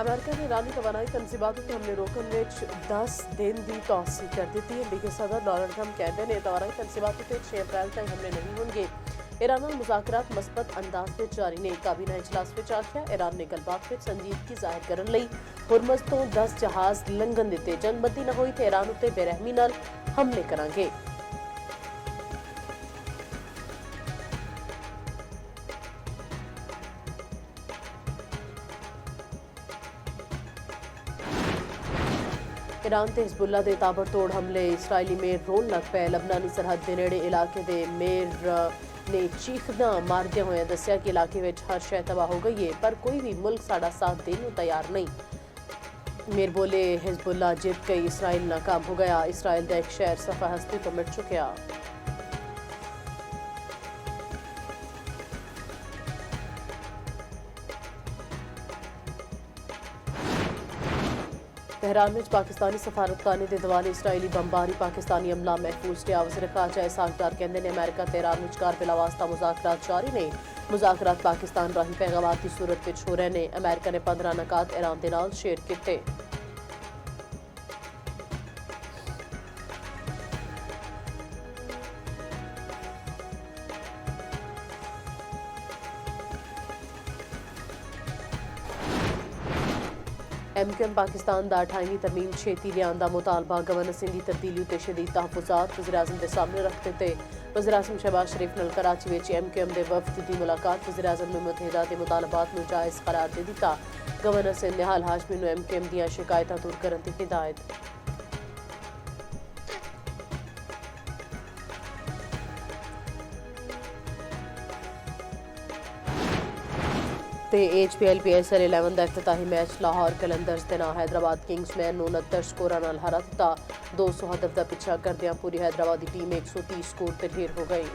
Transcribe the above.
America ने ईरानी तवानाई तनसीबातों के हमले रोकन में 10 दिन की तौसी कर दी थी। अमरीकी सदर डोनाल्ड ट्रंप कहते हैं तवानाई तनसीबातों के 6 अप्रैल तक हमले नहीं होंगे। ईरान नाल मुज़ाकरात मस्बत अंदाज में जारी ने। काबीना इजलास में आख्या ईरान ने गलबात में संजीदगी जाहिर करने लई हुरमज़ तो 10 जहाज लंघन दिते। जंग बंदी न हुई तो ईरान उत्ते बेरहमी नाल हमले करांगे। ईरान ते हिजबुल्ला दे ताबड़तोड़ हमले इसराइली मेयर रोन लग पे। लबनानी सरहद दे नेड़े इलाके दे मेयर ने चीखना मारदे हुए दस्या कि इलाके में हर शय तबाह हो गई है, पर कोई भी मुल्क साड़ा साथ देने को तैयार नहीं। मेयर बोले हिजबुल्ला जित गई, इसराइल नाकाम हो गया। इसराइल का एक शहर सफा हस्ती तो मिट चुका। तेहरान में पाकिस्तानी सफारतखाने के दवाले इसराइली बमबारी पाकिस्तानी अमला महफूज रहा। वज़ीर ख़ारजा सागदार कहते हैं अमेरिका तेहरान विचकार बिलावास्ता मुज़ाकरात जारी ने। मुज़ाकरात पाकिस्तान राही पैगामात की सूरत में हो रहे ने। अमेरिका ने 15 नकात ईरान के नाल शेयर किए। MQM पाकिस्तान का 28वीं तरमीम छेती लियान का मुतालबा। गवर्नर सिंह की तब्दीली उत्ते शदीद तहफ़्फ़ुज़ात वज़ीर-ए-आज़म के सामने रख दिते। वज़ीर-ए-आज़म शहबाज शरीफ नाल कराची में MQM के वफद की मुलाकात। वज़ीर-ए-आज़म ने मुतहदा के मुतालबात को जायज़ करार दे दिता। गवर्नर सिंह निहाल हाशमी ने MQM दी शिकायतां दूर करने की हिदायत। HPL PSL 11 का इफ्तिताही मैच लाहौर कलंदर्स के ना हैदराबाद किंग्स ने 69 स्कोर नाल हरा दिता। 200 हदफ का पिछा करदियां पूरी हैदराबादी टीम 130 स्कोर ते ढेर हो गई।